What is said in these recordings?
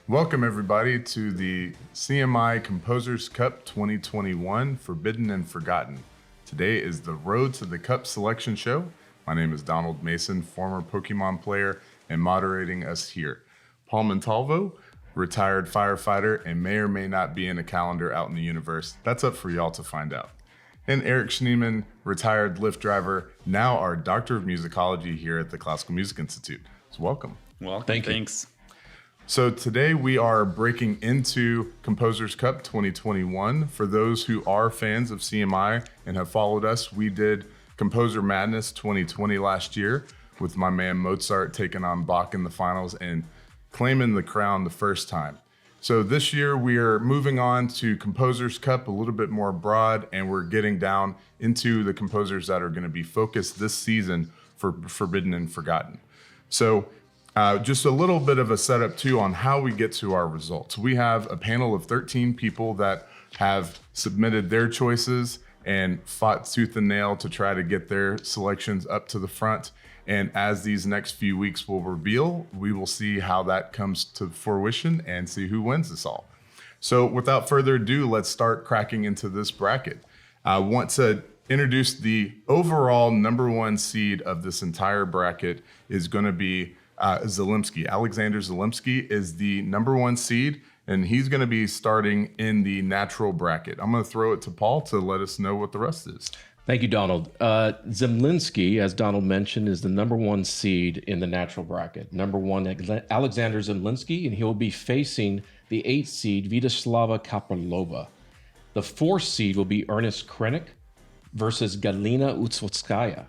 Welcome, everybody, to the CMI Composers Cup 2021 Forbidden and Forgotten. Today is the Road to the Cup selection show. My name is Donald Mason, former Pokemon player, and moderating us here. Paul Montalvo, retired firefighter, and may or may not be in a calendar out in the universe. That's up for y'all to find out. And Eric Schneeman, retired Lyft driver, now our Doctor of Musicology here at the Classical Music Institute. So welcome. Welcome. Thanks. So today we are breaking into Composers Cup 2021. For those who are fans of CMI and have followed us, we did Composer Madness 2020 last year with my man Mozart taking on Bach in the finals and claiming the crown the first time. So this year we are moving on to Composers Cup, a little bit more broad, and we're getting down into the composers that are going to be focused this season for Forbidden and Forgotten. So just a little bit of a setup too on how we get to our results. We have a panel of 13 people that have submitted their choices and fought tooth and nail to try to get their selections up to the front. And as these next few weeks will reveal, we will see how that comes to fruition and see who wins this all. So without further ado, let's start cracking into this bracket. I want to introduce the overall number one seed of this entire bracket is going to be Zelimsky. Alexander Zelimsky is the number one seed, and he's going to be starting in the natural bracket. I'm going to throw it to Paul to let us know what the rest is. Thank you, Donald. Zemlinsky, as Donald mentioned, is the number one seed in the natural bracket. Number one, Alexander Zemlinsky, and he'll be facing the 8th seed, Vyacheslava Kapilova. The 4th seed will be Ernest Krenek versus Galina Utsotskaya.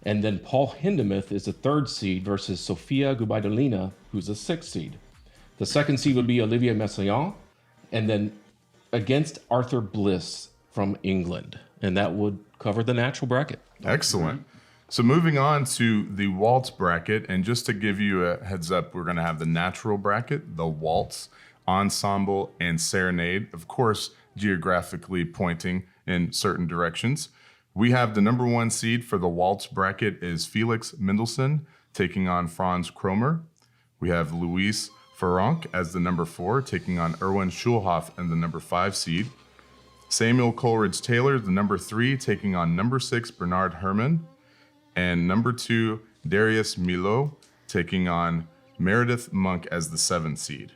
And then Paul Hindemith is the 3rd seed versus Sofia Gubaidulina, who's the 6th seed. The 2nd seed would be Olivier Messiaen, and then against Arthur Bliss from England. And that would cover the natural bracket. Excellent. So moving on to the Waltz bracket, and just to give you a heads up, we're going to have the natural bracket, the Waltz, Ensemble, and Serenade, of course, geographically pointing in certain directions. We have the number one seed for the Waltz bracket is Felix Mendelssohn taking on Franz Kromer. We have Luis Ferranc as the number 4 taking on Erwin Schulhoff and the number 5 seed. Samuel Coleridge Taylor, the number 3, taking on number 6 Bernard Herrmann. And number 2 Darius Milhaud taking on Meredith Monk as the 7th seed.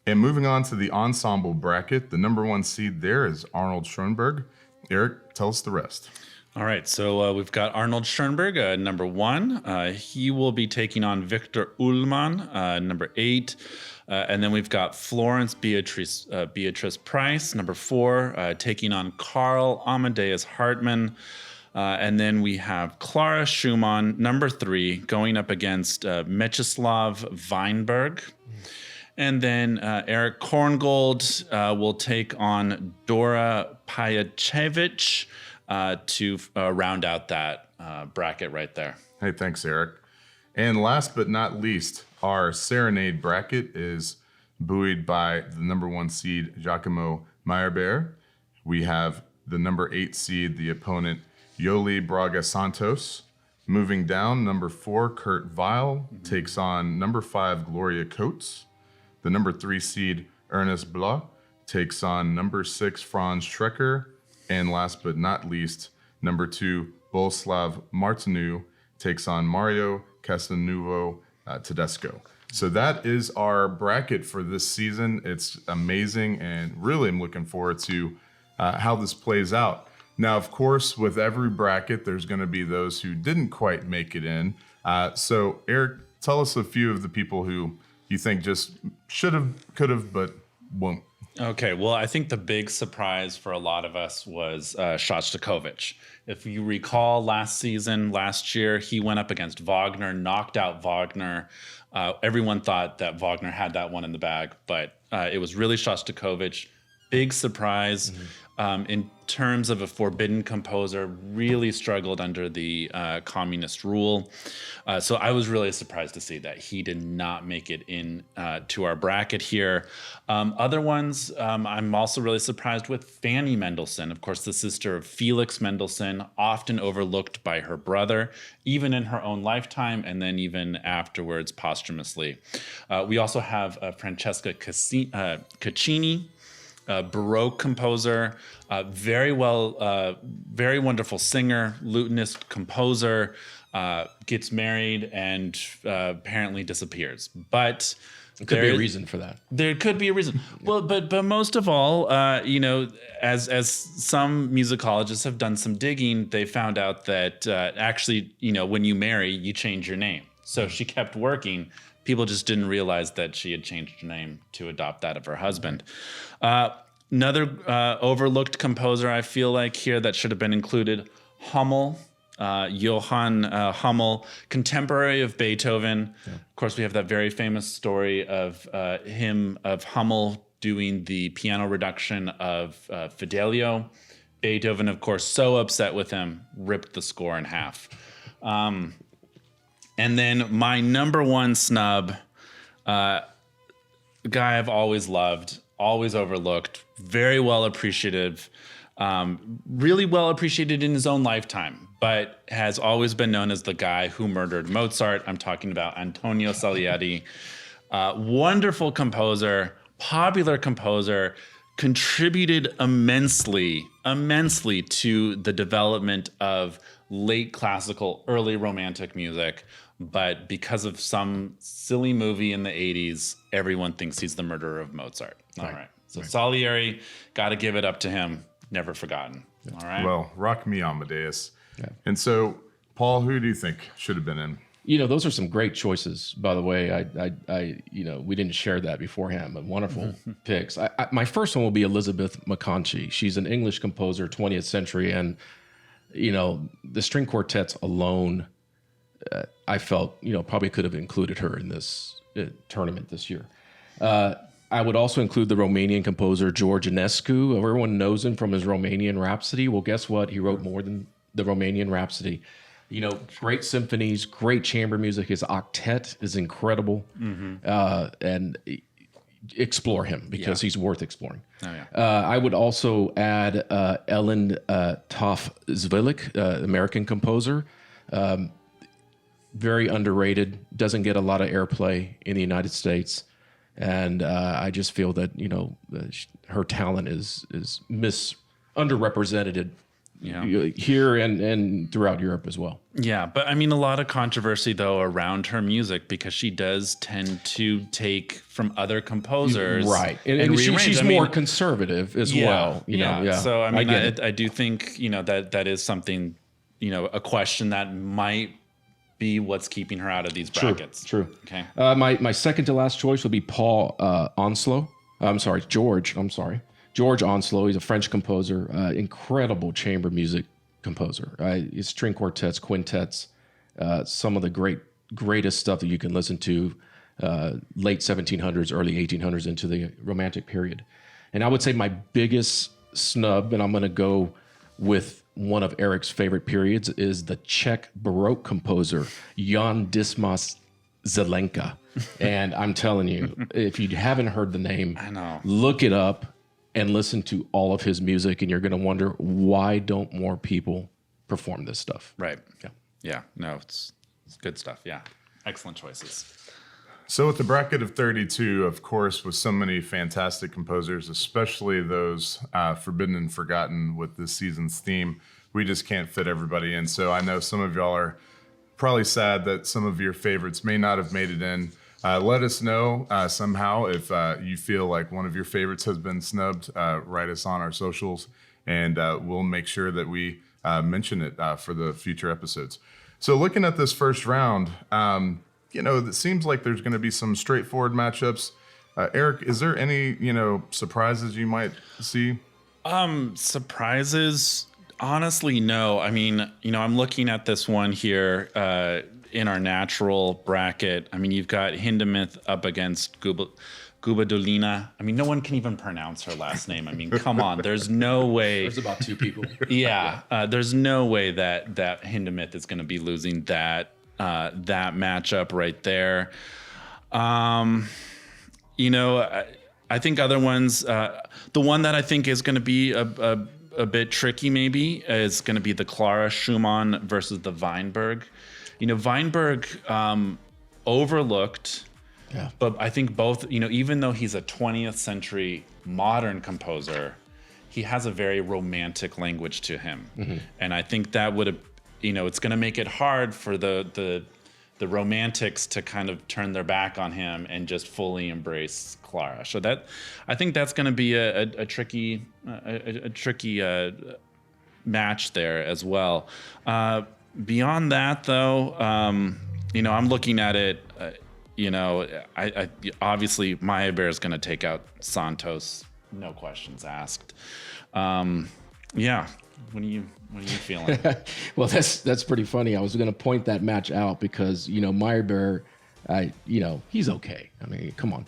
And moving on to the ensemble bracket, the number 1 seed there is Arnold Schoenberg. Eric, tell us the rest. All right, so we've got Arnold Schoenberg, number 1. He will be taking on Victor Ullmann, number 8. And then we've got Florence Beatrice Price, number 4, taking on Carl Amadeus Hartmann. And then we have Clara Schumann, number 3, going up against Mieczyslaw Weinberg. And then Eric Korngold will take on Dora Pajacevich to round out that bracket right there. Hey, thanks, Eric. And last but not least, our Serenade bracket is buoyed by the number 1 seed, Giacomo Meyerbeer. We have the number 8 seed, the opponent, Yoli Braga Santos. Moving down, number 4, Kurt Weil takes on number 5, Gloria Coates. The number 3 seed, Ernest Bloch, takes on number 6, Franz Schrecker. And last but not least, number 2, Boleslav Martinu, takes on Mario Casanuvo Tedesco. So that is our bracket for this season. It's amazing, and really I'm looking forward to how this plays out. Now, of course, with every bracket, there's going to be those who didn't quite make it in. So, Eric, tell us a few of the people who you think just should have, could have, but won't. Okay, well, I think the big surprise for a lot of us was Shostakovich. If you recall last year, he went up against Wagner, knocked out Wagner. Everyone thought that Wagner had that one in the bag, but it was really Shostakovich. big surprise. In terms of a forbidden composer, really struggled under the communist rule. So I was really surprised to see that he did not make it in to our bracket here. Other ones, I'm also really surprised with Fannie Mendelson, of course, the sister of Felix Mendelssohn, often overlooked by her brother, even in her own lifetime, and then even afterwards posthumously. We also have Francesca Caccini, Baroque composer, very wonderful singer, lutenist, composer, gets married and apparently disappears. But there could be a reason for that. There could be a reason. Well, but most of all, as some musicologists have done some digging, they found out that actually, when you marry, you change your name. So she kept working. People just didn't realize that she had changed her name to adopt that of her husband. Another overlooked composer I feel like here that should have been included, Hummel, Johann Hummel, contemporary of Beethoven. Yeah. Of course, we have that very famous story of Hummel doing the piano reduction of Fidelio. Beethoven, of course, so upset with him, ripped the score in half. And then my number one snub, guy I've always loved, always overlooked, very well appreciative, really well appreciated in his own lifetime, but has always been known as the guy who murdered Mozart. I'm talking about Antonio Salieri. Wonderful composer, popular composer, contributed immensely to the development of late classical, early romantic music. But because of some silly movie in the 80s, everyone thinks he's the murderer of Mozart. All right. So Salieri, got to give it up to him. Never forgotten. All right. Well, rock me, Amadeus. Yeah. And so, Paul, who do you think should have been in? Those are some great choices, by the way. I we didn't share that beforehand, but wonderful picks. My first one will be Elizabeth McConchie. She's an English composer, 20th century, and the string quartets alone, I felt probably could have included her in this tournament this year. I would also include the Romanian composer George Inescu. Everyone knows him from his Romanian Rhapsody. Well, guess what? He wrote more than the Romanian Rhapsody. Great symphonies, great chamber music. His octet is incredible. And explore him because he's worth exploring. Oh, yeah. I would also add Ellen Toff-Zwilich, American composer. Very underrated, doesn't get a lot of airplay in the United States. And I just feel that, her talent is underrepresented here and throughout Europe as well. Yeah, but I mean, a lot of controversy, though, around her music because she does tend to take from other composers. Right. And she's more conservative as well. Yeah. So, I mean, I do think, that is something, a question that might be what's keeping her out of these brackets. True. Okay. My second to last choice would be George Onslow. He's a French composer, incredible chamber music composer. His string quartets, quintets, some of the greatest stuff that you can listen to, late 1700s, early 1800s into the Romantic period. And I would say my biggest snub, and I'm going to go with one of Eric's favorite periods, is the Czech Baroque composer Jan Dismas Zelenka. And I'm telling you, if you haven't heard the name, look it up and listen to all of his music, and you're going to wonder, why don't more people perform this stuff? Right. Yeah. No, it's good stuff. Yeah. Excellent choices. So with the bracket of 32, of course, with so many fantastic composers, especially those forbidden and forgotten with this season's theme, we just can't fit everybody in. So I know some of y'all are probably sad that some of your favorites may not have made it in. Let us know somehow if you feel like one of your favorites has been snubbed. Write us on our socials, and we'll make sure that we mention it for the future episodes. So looking at this first round, it seems like there's going to be some straightforward matchups. Eric, is there any, surprises you might see? Surprises? Honestly, no. I mean, I'm looking at this one here. in our natural bracket, I mean, you've got Hindemith up against Gubadolina. I mean, no one can even pronounce her last name. I mean, come on. There's no way. There's about two people. Yeah. There's no way that Hindemith is going to be losing that matchup right there. I think other ones, the one that I think is going to be a bit tricky maybe is going to be the Clara Schumann versus the Weinberg. Weinberg overlooked, but I think both, even though he's a 20th century modern composer, he has a very romantic language to him. Mm-hmm. And I think that would have, it's going to make it hard for the romantics to kind of turn their back on him and just fully embrace Clara. So I think that's going to be a tricky match there as well. Beyond that, though, I'm looking at it. I obviously Meyerbeer is going to take out Santos, no questions asked. What are you feeling? Well, that's pretty funny. I was going to point that match out because Meyerbeer, he's okay. I mean, come on,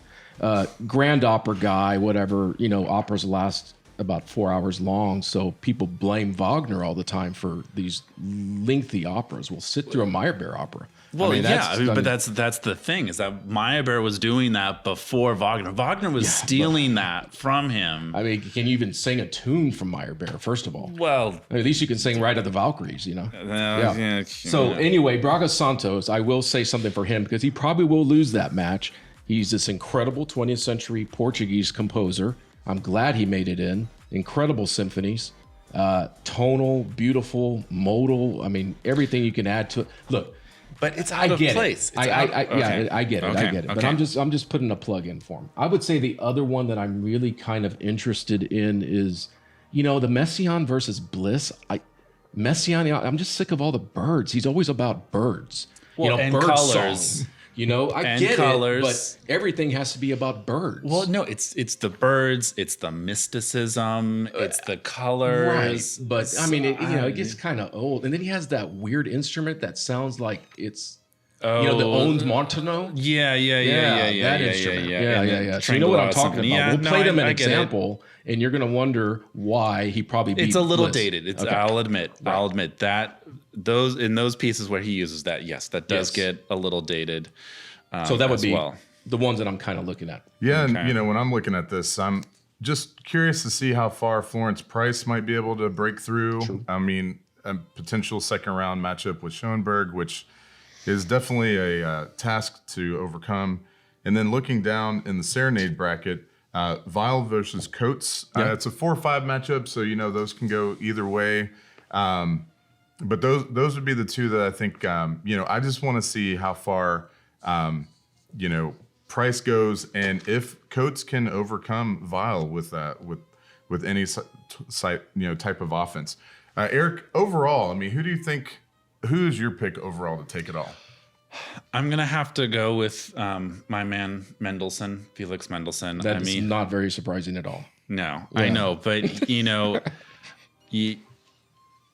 grand opera guy, whatever. Operas last about 4 hours long, so people blame Wagner all the time for these lengthy operas. We'll sit through a Meyerbeer opera. Well, but that's the thing is that Meyerbeer was doing that before Wagner. Wagner was stealing that from him. I mean, can you even sing a tune from Meyerbeer, first of all? Well, at least you can sing Ride of the Valkyries, So anyway, Braga Santos, I will say something for him because he probably will lose that match. He's this incredible 20th century Portuguese composer. I'm glad he made it in. Incredible symphonies, tonal, beautiful, modal. I mean, everything you can add to it. Look, but it's out of place. I get it. But I'm just putting a plug in for him. I would say the other one that I'm really kind of interested in is, the Messiaen versus Bliss. Messiaen, I'm just sick of all the birds. He's always about birds. Well, and bird colors. Song. I get colors. It, but everything has to be about birds. Well, no, it's the birds, it's the mysticism, it's the colors. Right, but I mean, it gets kind of old. And then he has that weird instrument that sounds like it's, the Ons Montano. Yeah. That instrument. Yeah. So you know what I'm talking about. Yeah, we'll play them an example, and you're going to wonder why he probably beat It's a little Bliss. dated. Okay. I'll admit that. Those pieces where he uses that, yes, that does get a little dated. So that would be the ones that I'm kind of looking at. Yeah, okay. And when I'm looking at this, I'm just curious to see how far Florence Price might be able to break through. True. I mean, a potential second round matchup with Schoenberg, which is definitely a task to overcome. And then looking down in the Serenade bracket, Weil versus Coates. It's a 4-5 matchup, so those can go either way. But those would be the two that I think, I just want to see how far, Price goes, and if Coates can overcome Weil with that, with any type of offense. Eric, overall, I mean, who is your pick overall to take it all? I'm gonna have to go with my man Mendelson, Felix Mendelson. That's not very surprising at all. No, yeah. I know, but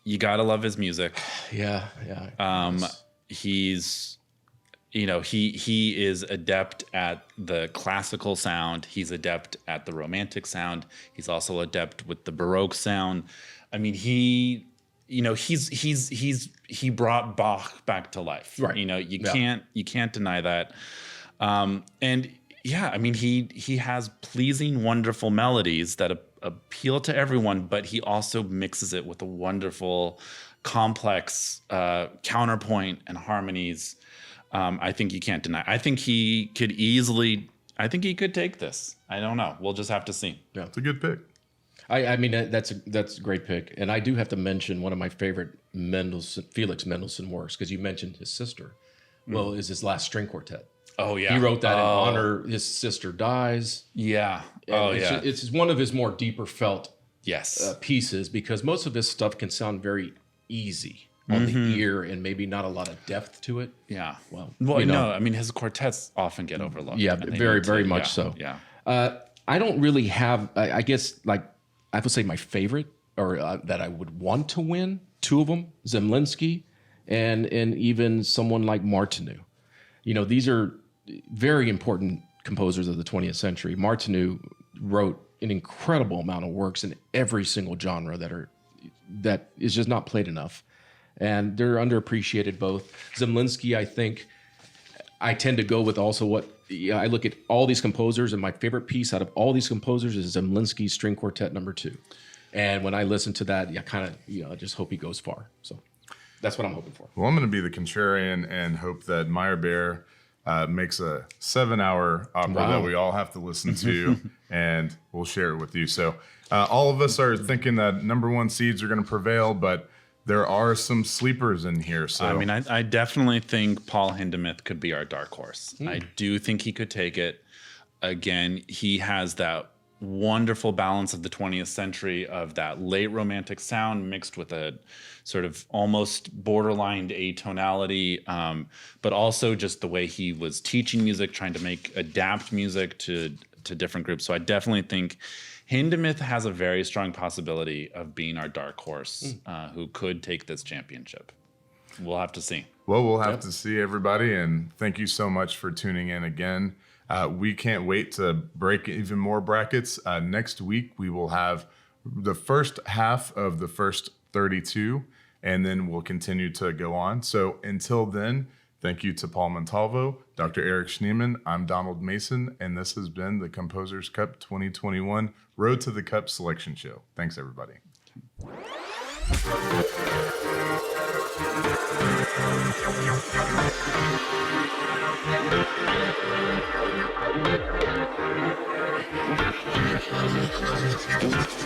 you gotta love his music. Yeah. He's, he is adept at the classical sound. He's adept at the romantic sound. He's also adept with the Baroque sound. I mean, he brought Bach back to life. Right. You can't deny that. And yeah, I mean, he has pleasing, wonderful melodies that appeal to everyone, but he also mixes it with a wonderful, complex counterpoint and harmonies. I think you can't deny. I think he could take this. I don't know. We'll just have to see. Yeah, it's a good pick. I mean, that's a great pick. And I do have to mention one of my favorite Felix Mendelssohn works, because you mentioned his sister. Well, is his last string quartet. Oh, yeah. He wrote that in honor. His sister dies. Yeah. And it's one of his more deeper felt yes pieces, because most of his stuff can sound very easy on the ear and maybe not a lot of depth to it. Yeah. Well, no, I mean, his quartets often get overlooked. Yeah, very much so. Yeah. I don't really have, I guess, like, I would say my favorite, or that I would want to win, two of them, Zemlinsky and even someone like Martinu. These are very important composers of the 20th century. Martinu wrote an incredible amount of works in every single genre that is just not played enough, and they're underappreciated both. Zemlinsky, I think, I tend to go with also I look at all these composers, and my favorite piece out of all these composers is Zemlinsky's String Quartet No. 2. And when I listen to that, I just hope he goes far. So that's what I'm hoping for. Well, I'm going to be the contrarian and hope that Meyerbeer makes a 7-hour opera that we all have to listen to, and we'll share it with you. So all of us are thinking that number 1 seeds are going to prevail, but there are some sleepers in here. So I mean, I definitely think Paul Hindemith could be our dark horse. I do think he could take it. Again, he has that wonderful balance of the 20th century of that late romantic sound mixed with a sort of almost borderline atonality, but also just the way he was teaching music, trying to adapt music to different groups. So I definitely think Hindemith has a very strong possibility of being our dark horse who could take this championship. We'll have to see. Well, we'll have to see, everybody, and thank you so much for tuning in again. We can't wait to break even more brackets. Next week, we will have the first half of the first 32, and then we'll continue to go on. So until then, thank you to Paul Montalvo, Dr. Eric Schneeman. I'm Donald Mason, and this has been the Composers Cup 2021 Road to the Cup Selection Show. Thanks, everybody. Thank you.